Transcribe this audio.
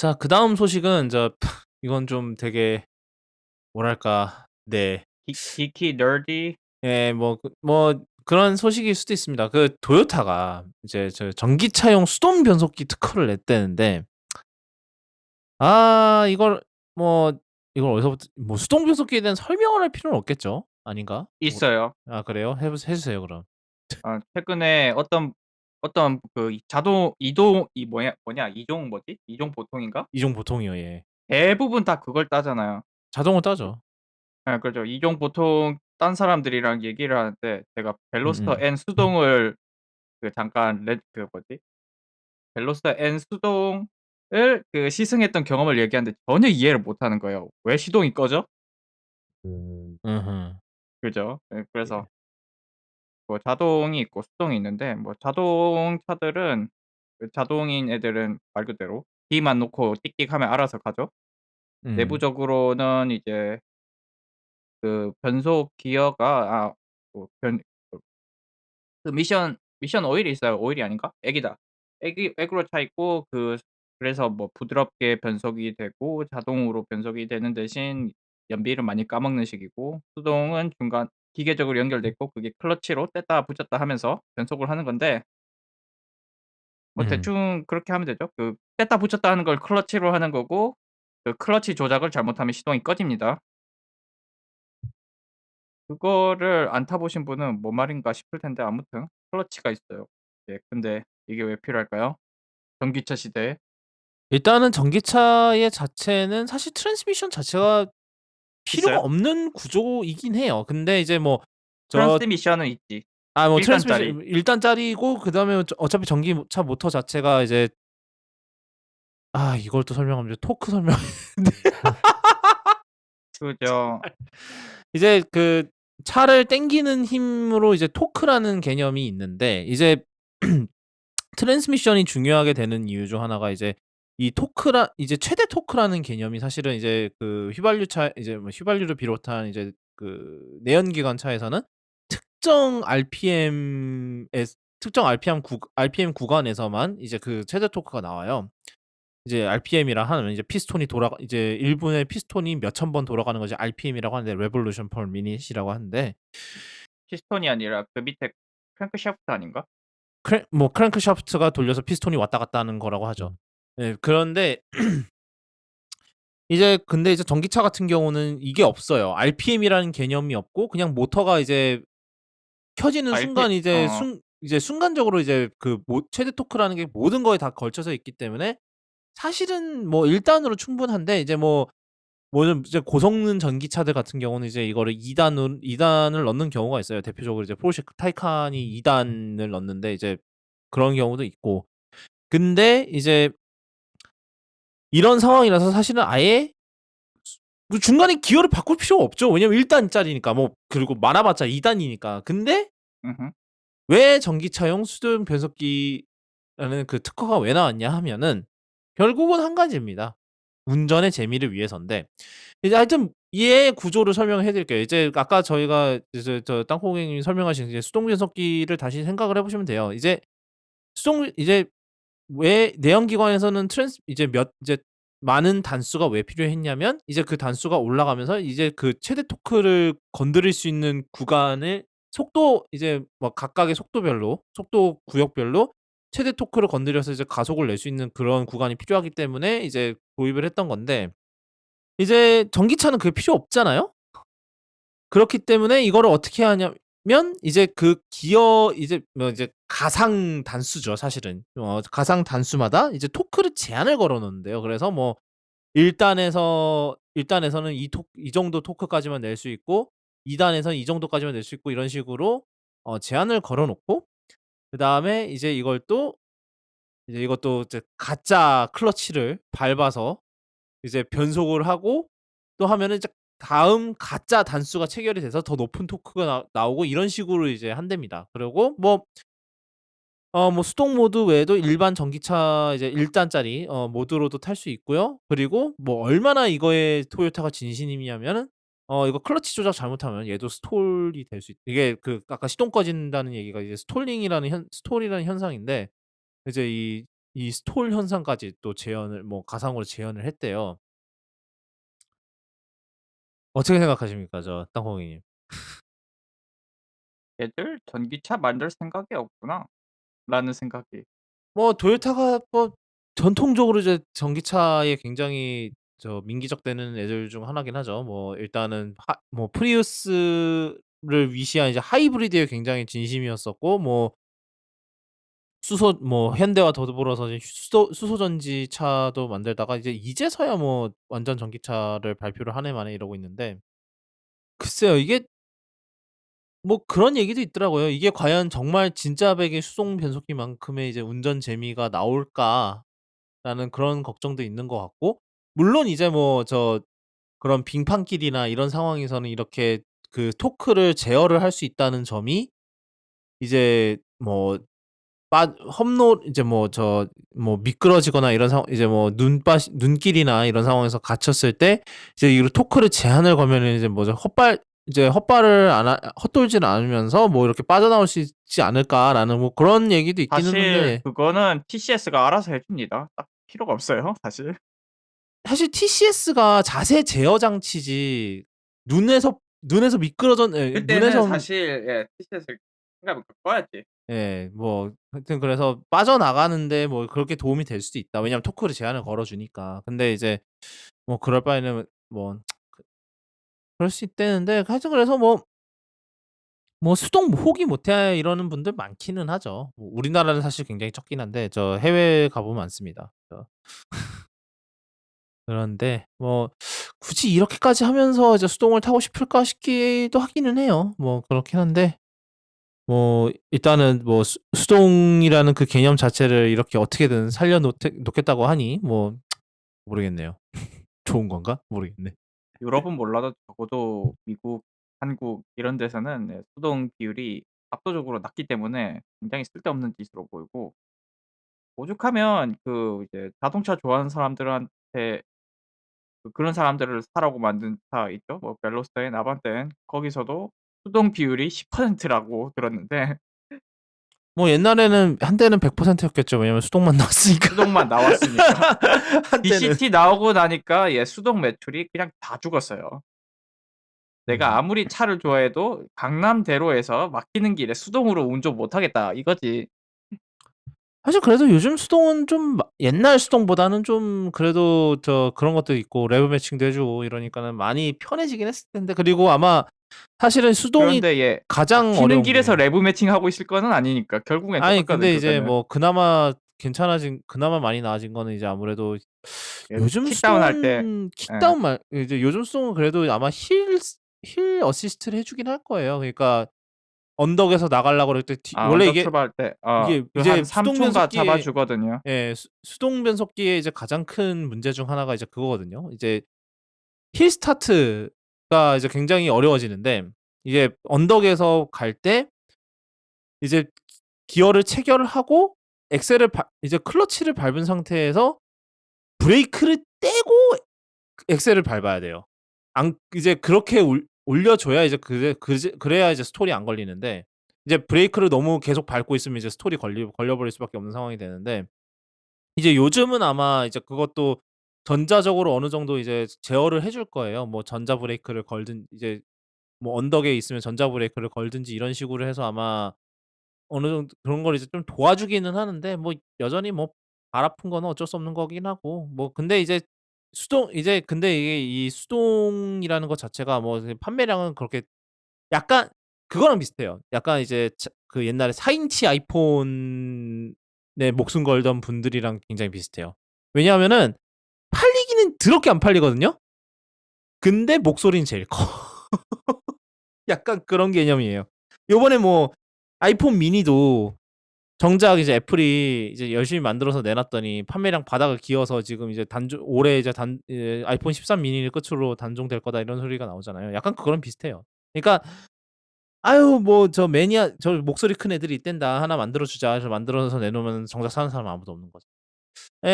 자 그다음 소식은 이건 좀 되게 뭐랄까 네. geeky, nerdy. 예 뭐 그런 소식일 수도 있습니다. 그 토요타가 이제 전기차용 수동 변속기 특허를 냈다는데 이걸 뭐 이걸 어디서부터 뭐 수동 변속기에 대한 설명을 할 필요는 없겠죠? 아닌가? 있어요. 그래요? 해 주세요 그럼. 최근에 어떤 그 자동 이동 이 뭐냐 이종 뭐지? 이종 보통인가? 이종 보통이요. 예. 대부분 다 그걸 따잖아요. 자동으로 따죠. 그죠. 이종 보통 딴 사람들이랑 얘기를 하는데 제가 벨로스터 음음. N 수동을 잠깐 그 뭐지? 벨로스터 N 수동을 시승했던 경험을 얘기하는데 전혀 이해를 못 하는 거예요. 왜 시동이 꺼져? 음음. 그죠. 예, 그래서 예. 뭐 자동이 있고 수동이 있는데 뭐 자동차들은 자동인 애들은 말 그대로 키만 놓고 띡띡하면 알아서 가죠. 음. 내부적으로는 이제 그 변속 기어가 뭐 미션 오일이 있어요. 오일이 아닌가? 액이다. 액으로 차 있고 그래서 뭐 부드럽게 변속이 되고 자동으로 변속이 되는 대신 연비를 많이 까먹는 식이고, 수동은 중간 기계적으로 연결돼 있고 그게 클러치로 뗐다 붙였다 하면서 변속을 하는 건데, 뭐 음. 대충 그렇게 하면 되죠. 뗐다 붙였다 하는 걸 클러치로 하는 거고, 클러치 조작을 잘못하면 시동이 꺼집니다. 그거를 안 타 보신 분은 '뭔 말인가?' 싶을 텐데 아무튼 클러치가 있어요. 예, 근데 이게 왜 필요할까요? 전기차 시대에. 일단은 전기차의 자체는 사실 트랜스미션 자체가 필요가 있어요? 없는 구조이긴 해요. 근데 이제 뭐 저 트랜스미션은 있지. 뭐 1 단짜리. 트랜스미션 1 단짜리고 그다음에 어차피 전기차 모터 자체가 이제 이걸 또 설명하면 이제 토크 설명 그죠. 이제 그 차를 당기는 힘으로 이제 토크라는 개념이 있는데 이제 트랜스미션이 중요하게 되는 이유 중 하나가 이제 이제 최대 토크라는 개념이 사실은 이제 그 휘발유차 이제 뭐 휘발유를 비롯한 이제 그 내연기관 차에서는 특정 RPM 구간에서만 이제 그 최대 토크가 나와요. 이제 RPM이라 하면 이제 피스톤이 돌아가 이제 1 분에 피스톤이 몇천 번 돌아가는 것이 RPM이라고 하는데 revolution per minute이라고 하는데 피스톤이 아니라 그 밑에 크랭크샤프트 아닌가? 크랭크샤프트가 돌려서 피스톤이 왔다 갔다 하는 거라고 하죠. 예. 그런데 근데 이제 전기차 같은 경우는 이게 없어요. RPM이라는 개념이 없고 그냥 모터가 이제 켜지는 RP 순간 이제 순간적으로 이제 최대 토크라는 게 모든 거에 다 걸쳐서 있기 때문에 사실은 뭐 1 단으로 충분한데 이제 좀 이제 고성능 전기차들 같은 경우는 이제 이거를 2 단을 넣는 경우가 있어요. 대표적으로 이제 포르쉐 타이칸이 2 단을 넣는데 이제 그런 경우도 있고. 근데 이제 이런 상황이라서 사실은 아예 중간에 기어를 바꿀 필요가 없죠. 왜냐면 1 단짜리니까 그리고 많아 봤자 2 단이니까. 근데 음음. 왜 전기차용 수동 변속기라는 그 특허가 왜 나왔냐 하면은 결국은 한 가지입니다. 운전의 재미를 위해서인데 이제 하여튼 얘의 구조를 설명해 드릴게요. 이제 아까 저희가 이제 땅콩님이 설명하신 이제 수동 변속기를 다시 생각을 해 보시면 돼요. 이제 왜 내연기관에서는 이제 많은 단수가 왜 필요했냐면 이제 그 단수가 올라가면서 이제 그 최대 토크를 건드릴 수 있는 구간을 이제 뭐 각각의 속도 구역별로 최대 토크를 건드려서 이제 가속을 낼 수 있는 그런 구간이 필요하기 때문에 이제 도입을 했던 건데 이제 전기차는 그게 필요 없잖아요. 그렇기 때문에 이거를 어떻게 하냐면 이제 그 기어 이제 가상 단수죠 사실은. 가상 단수마다 이제 토크를 제한을 걸어 놓는데요. 그래서 뭐 1 단에서는 이 정도 토크까지만 낼 수 있고 2 단에서는 이 정도까지만 낼 수 있고 이런 식으로 제한을 걸어 놓고 그다음에 이것도 이제 가짜 클러치를 밟아서 이제 변속을 하고 또 하면은 이제 다음 가짜 단수가 체결이 돼서 더 높은 토크가 나오고 이런 식으로 이제 한답니다. 그리고 수동 모드 외에도 일반 전기차 이제 1 단짜리 모드로도 탈 수 있고요. 그리고 얼마나 이거에 토요타가 진심이냐면은 이거 클러치 조작 잘못하면 얘도 스톨이 될 수 이게 아까 시동 꺼진다는 얘기가 이제 스톨이라는 현상인데 이제 이 스톨 현상까지 또 재현을 뭐 가상으로 재현을 했대요. 어떻게 생각하십니까? 저 땅콩이 님. '얘들 전기차 만들 생각이 없구나.'라는 생각이. 뭐 토요타가 뭐 전통적으로 이제 전기차에 굉장히 민기적대는 애들 중 하나긴 하죠. 뭐 일단은 뭐 프리우스를 위시한 이제 하이브리드에 굉장히 진심이었었고, 뭐 현대와 더불어서 이제 수소 전지차도 만들다가 이제서야 뭐 완전 전기차를 발표를 한 해 만에 이러고 있는데, 글쎄요. 이게 뭐 그런 얘기도 있더라고요. 이게 과연 정말 진짜 배기 수동 변속기만큼의 이제 운전 재미가 나올까라는 그런 걱정도 있는 것 같고, 물론 이제 뭐 그런 빙판길이나 이런 상황에서는 이렇게 그 토크를 제어를 할 수 있다는 점이 이제 뭐 빠 험로 이제 미끄러지거나 이런 상황, 이제 뭐 눈길이나 이런 상황에서 갇혔을 때 이제 이 토크를 제한을 걸면은 이제 헛발을 안 하 헛돌지는 않으면서 뭐 이렇게 빠져나올 수 있지 않을까라는 뭐 그런 얘기도 있기는 사실 한데, 그거는 TCS가 알아서 해 줍니다. 딱 필요가 없어요 사실. 사실 TCS가 자세 제어 장치지, 눈에서 미끄러져 예 그때는 눈에선 사실 예 TCS 생각을 바꿔야지. 예 뭐 하여튼 그래서 빠져나가는데 뭐 그렇게 도움이 될 수도 있다. 왜냐하면 토크를 제한을 걸어 주니까. 근데 이제 뭐 그럴 바에는 뭐 그럴 수 있다는데, 하여튼 그래서 수동 포기 못해 이러는 분들 많기는 하죠. 뭐 우리나라는 사실 굉장히 적긴 한데 해외에 가 보면 많습니다. 그런데 뭐 굳이 이렇게까지 하면서 이제 '수동을 타고 싶을까?' 싶기도 하기는 해요. 뭐 그렇긴 한데, 뭐 일단은 뭐 수동이라는 그 개념 자체를 이렇게 어떻게든 살려 놓겠다고 하니 뭐 모르겠네요. 좋은 건가? 모르겠네. 유럽은 몰라도 적어도 미국, 한국 이런 데서는 예 수동 비율이 압도적으로 낮기 때문에 굉장히 쓸데없는 짓으로 보이고, 오죽하면 그 이제 자동차 좋아하는 사람들한테 그런 사람들을 사라고 만든 차 있죠. 뭐 벨로스터인, 아반떼인 거기서도 수동 비율이 10% 라고 들었는데 뭐 옛날에는 한때는 100% 였겠죠. 왜냐면 수동만 나왔으니까. 수동만 나왔으니까. 한때는. DCT 나오고 나니까 예 수동 매출이 그냥 다 죽었어요. 내가 음. 아무리 차를 좋아해도 강남대로에서 막히는 길에 수동으로 운전 못 하겠다 이거지. 사실 그래도 요즘 수동은 좀 옛날 수동보다는 좀 그래도 그런 것도 있고 레브 매칭도 해 주고 이러니까는 많이 편해지긴 했을 텐데, 그리고 아마 사실은 수동이 그런데 얘 가장 막히는 어려운 길에서 게, 레브 매칭하고 있을 거는 아니니까 결국엔 아니 똑같거든 근데 이제 그거는. 뭐 그나마 많이 나아진 거는 이제 아무래도 예 요즘 킥다운 할 때 수동은 예. 킥다운 말 이제 요즘 수동은 그래도 아마 힐 어시스트를 해 주긴 할 거예요. 그러니까 언덕에서 나가려고 그럴 때 원래 언덕 이게 출발할 때 그 이제 한 3 수동 초인가 잡아 변속기의 주거든요. 수동 변속기의 이제 가장 큰 문제 중 하나가 이제 그거거든요. 이제 힐 스타트가 이제 굉장히 어려워지는데, 이게 언덕에서 갈 때 이제 기어를 체결을 하고 이제 클러치를 밟은 상태에서 브레이크를 떼고 엑셀을 밟아야 돼요. 이제 그렇게 올려줘야 이제 그래야 이제 스톨이 안 걸리는데, 이제 브레이크를 너무 계속 밟고 있으면 이제 스톨이 걸려버릴 수밖에 없는 상황이 되는데, 이제 요즘은 아마 이제 그것도 전자적으로 어느 정도 이제 제어를 해줄 거예요. 뭐 전자 브레이크를 걸든 이제 뭐 언덕에 있으면 전자 브레이크를 걸든지 이런 식으로 해서 아마 어느 정도 그런 걸 이제 좀 도와주기는 하는데, 뭐 여전히 뭐 발 아픈 거는 어쩔 수 없는 거긴 하고, 뭐 근데 근데 이게 이 수동이라는 것 자체가 뭐 판매량은 그렇게 약간 그거랑 비슷해요. 약간 이제 그 옛날에 4 인치 아이폰에 목숨 걸던 분들이랑 굉장히 비슷해요. 왜냐하면은 팔리기는 더럽게 안 팔리거든요. 근데 목소리는 제일 커. 약간 그런 개념이에요. 요번에 뭐 아이폰 미니도 정작 이제 애플이 이제 열심히 만들어서 내놨더니 판매량 바닥을 기어서 지금 이제 올해 이제 아이폰 13 미니를 끝으로 단종될 거다 이런 소리가 나오잖아요. 약간 그거랑 비슷해요. 그러니까 아유 뭐 저 목소리 큰 애들이 있댄다. 하나 만들어 주자 해서 만들어서 내놓으면 정작 사는 사람은 아무도 없는 거죠. 예.